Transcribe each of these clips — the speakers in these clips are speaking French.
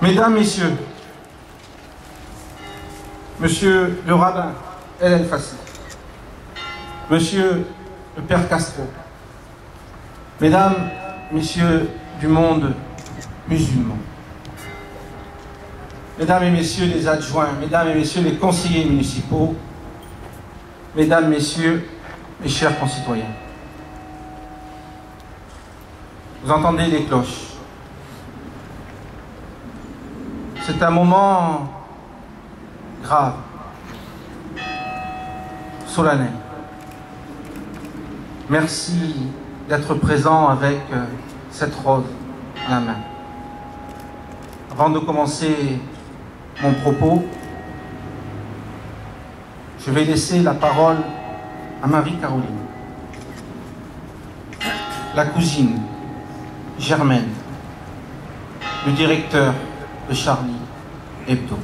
Mesdames, Messieurs, Monsieur le rabbin El El-Fassi, Monsieur le Père Castro, Mesdames, Messieurs du monde musulman, Mesdames et Messieurs les adjoints, Mesdames et Messieurs les conseillers municipaux, Mesdames, Messieurs, mes chers concitoyens, vous entendez les cloches. C'est un moment grave, solennel. Merci d'être présent avec cette rose à la main. Avant de commencer mon propos, je vais laisser la parole à Marie-Caroline, la cousine Germaine, le directeur de Charlie Hebdo,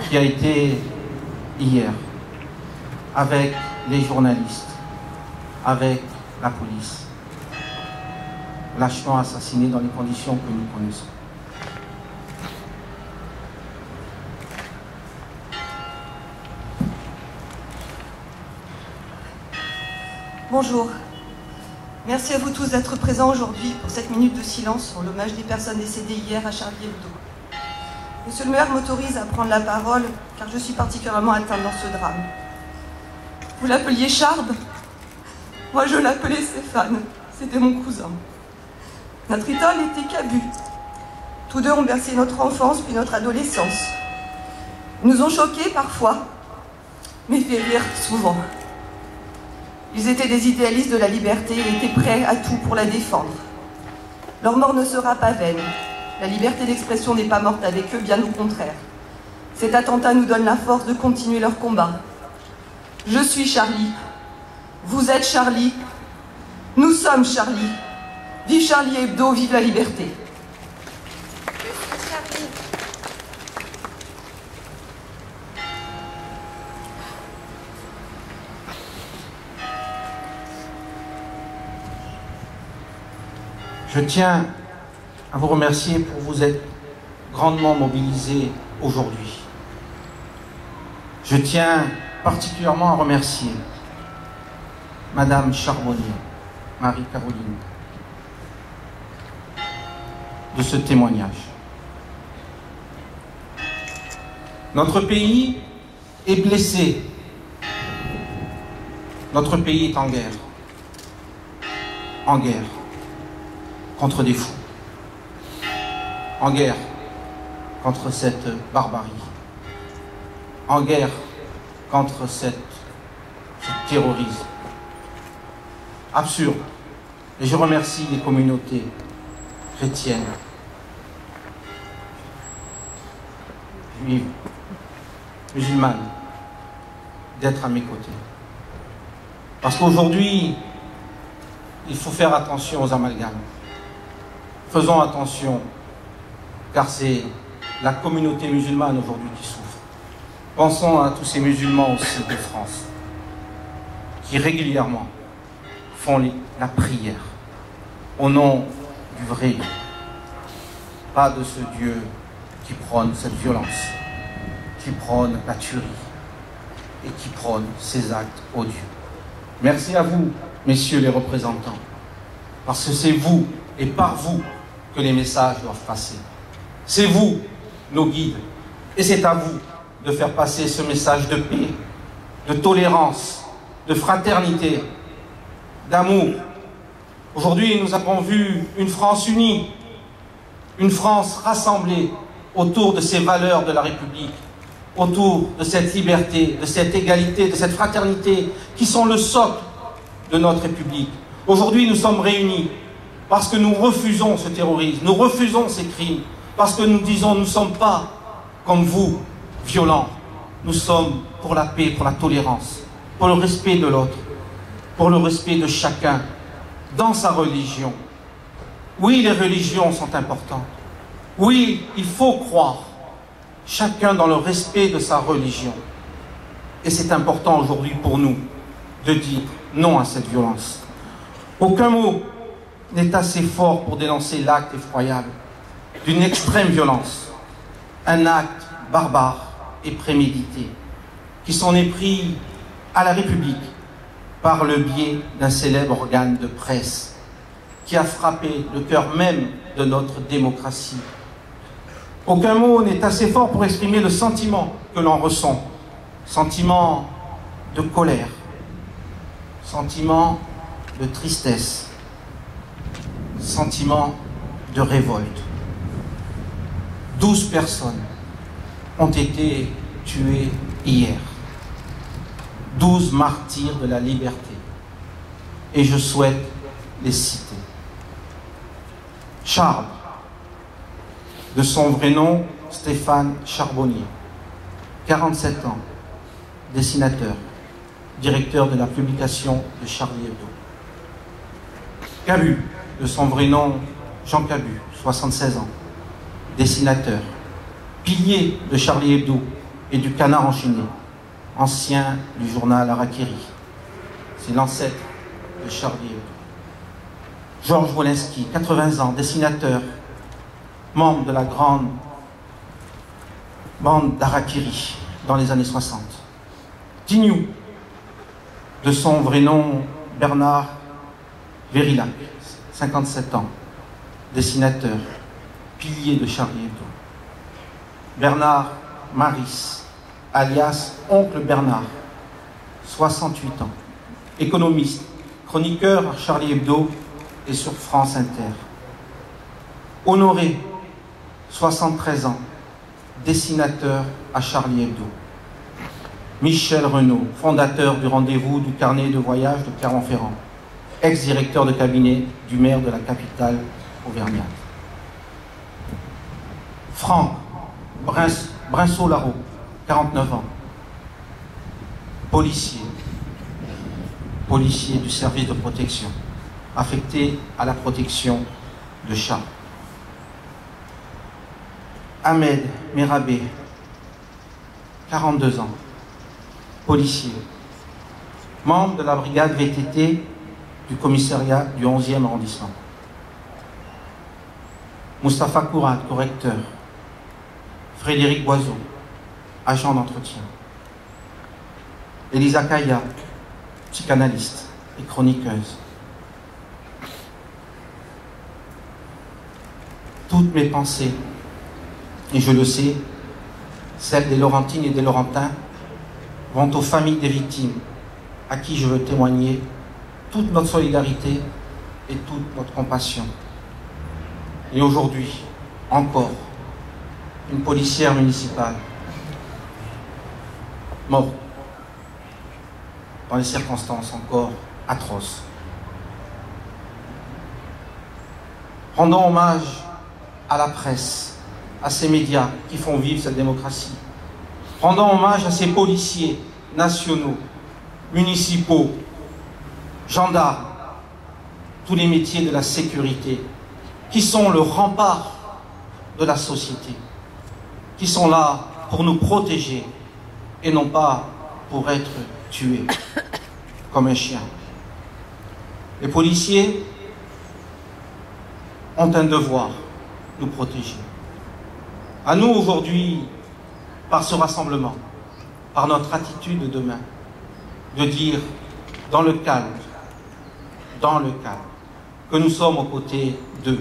qui a été hier avec les journalistes, avec la police, lâchement assassiné dans les conditions que nous connaissons. Bonjour. Merci à vous tous d'être présents aujourd'hui pour cette minute de silence sur l'hommage des personnes décédées hier à Charlie Hebdo. Monsieur le maire m'autorise à prendre la parole car je suis particulièrement atteinte dans ce drame. Vous l'appeliez Charb? Moi je l'appelais Stéphane, c'était mon cousin. Notre idole était Cabu. Tous deux ont bercé notre enfance puis notre adolescence. Ils nous ont choqués parfois, mais fait rire souvent. Ils étaient des idéalistes de la liberté et étaient prêts à tout pour la défendre. Leur mort ne sera pas vaine. La liberté d'expression n'est pas morte avec eux, bien au contraire. Cet attentat nous donne la force de continuer leur combat. Je suis Charlie. Vous êtes Charlie. Nous sommes Charlie. Vive Charlie Hebdo, vive la liberté. Je tiens à vous remercier pour vous être grandement mobilisés aujourd'hui. Je tiens particulièrement à remercier Madame Charbonnier, Marie-Caroline, de ce témoignage. Notre pays est blessé. Notre pays est en guerre. En guerre contre des fous, en guerre contre cette barbarie, en guerre contre ce terrorisme absurde. Et je remercie les communautés chrétiennes, juives, musulmanes, d'être à mes côtés. Parce qu'aujourd'hui, il faut faire attention aux amalgames. Faisons attention, car c'est la communauté musulmane aujourd'hui qui souffre. Pensons à tous ces musulmans aussi de France, qui régulièrement font la prière au nom du vrai Dieu, pas de ce Dieu qui prône cette violence, qui prône la tuerie et qui prône ces actes odieux. Merci à vous, messieurs les représentants, parce que c'est vous et par vous que les messages doivent passer. C'est vous, nos guides, et c'est à vous de faire passer ce message de paix, de tolérance, de fraternité, d'amour. Aujourd'hui, nous avons vu une France unie, une France rassemblée autour de ces valeurs de la République, autour de cette liberté, de cette égalité, de cette fraternité, qui sont le socle de notre République. Aujourd'hui, nous sommes réunis parce que nous refusons ce terrorisme, nous refusons ces crimes, parce que nous disons, nous ne sommes pas comme vous, violents. Nous sommes pour la paix, pour la tolérance, pour le respect de l'autre, pour le respect de chacun dans sa religion. Oui, les religions sont importantes. Oui, il faut croire, chacun dans le respect de sa religion. Et c'est important aujourd'hui pour nous de dire non à cette violence. Aucun mot n'est assez fort pour dénoncer l'acte effroyable d'une extrême violence, un acte barbare et prémédité, qui s'en est pris à la République par le biais d'un célèbre organe de presse qui a frappé le cœur même de notre démocratie. Aucun mot n'est assez fort pour exprimer le sentiment que l'on ressent, sentiment de colère, sentiment de tristesse, sentiment de révolte. 12 personnes ont été tuées hier. 12 martyrs de la liberté. Et je souhaite les citer. Charles, de son vrai nom, Stéphane Charbonnier, 47 ans, dessinateur, directeur de la publication de Charlie Hebdo. Cabu, de son vrai nom, Jean Cabu, 76 ans, dessinateur, pilier de Charlie Hebdo et du Canard enchaîné, ancien du journal Harakiri. C'est l'ancêtre de Charlie Hebdo. Georges Wolinski, 80 ans, dessinateur, membre de la grande bande d'Harakiri dans les années 60. Tignou, de son vrai nom Bernard Verillac, 57 ans, dessinateur, pilier de Charlie Hebdo. Bernard Maris, alias Oncle Bernard, 68 ans, économiste, chroniqueur à Charlie Hebdo et sur France Inter. Honoré, 73 ans, dessinateur à Charlie Hebdo. Michel Renaud, fondateur du rendez-vous du carnet de voyage de Clermont-Ferrand, ex-directeur de cabinet du maire de la capitale auvergnate. Franck Brinceau-Larreau, 49 ans, policier du service de protection, affecté à la protection de chats. Ahmed Merabé, 42 ans, policier, membre de la brigade VTT du commissariat du 11e arrondissement. Moustapha Kourat, correcteur. Frédéric Boiseau, agent d'entretien. Elisa Kaya, psychanalyste et chroniqueuse. Toutes mes pensées, et je le sais, celles des Laurentines et des Laurentins, vont aux familles des victimes, à qui je veux témoigner toute notre solidarité et toute notre compassion. Et aujourd'hui, encore, une policière municipale morte dans des circonstances encore atroces. Rendons hommage à la presse, à ces médias qui font vivre cette démocratie. Rendons hommage à ces policiers nationaux, municipaux, gendarmes, tous les métiers de la sécurité, qui sont le rempart de la société, qui sont là pour nous protéger et non pas pour être tués comme un chien. Les policiers ont un devoir, nous protéger. À nous aujourd'hui, par ce rassemblement, par notre attitude de demain, de dire dans le calme, que nous sommes aux côtés d'eux,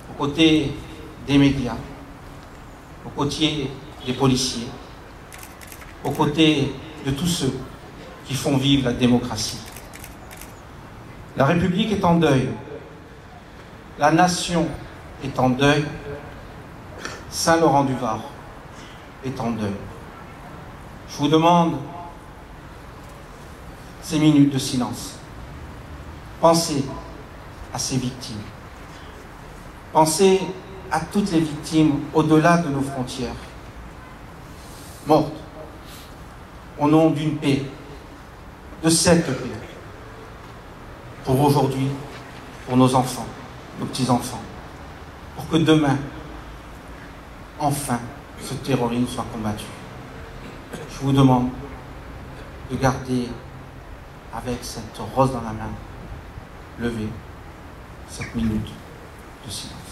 aux côtés des médias, aux côtés des policiers, aux côtés de tous ceux qui font vivre la démocratie. La République est en deuil, la nation est en deuil, Saint-Laurent-du-Var est en deuil. Je vous demande ces minutes de silence. Pensez à ces victimes. Pensez à toutes les victimes au-delà de nos frontières, mortes au nom d'une paix, de cette paix, pour aujourd'hui, pour nos enfants, nos petits-enfants, pour que demain, enfin, ce terrorisme soit combattu. Je vous demande de garder, avec cette rose dans la main, levée, cette minute de silence.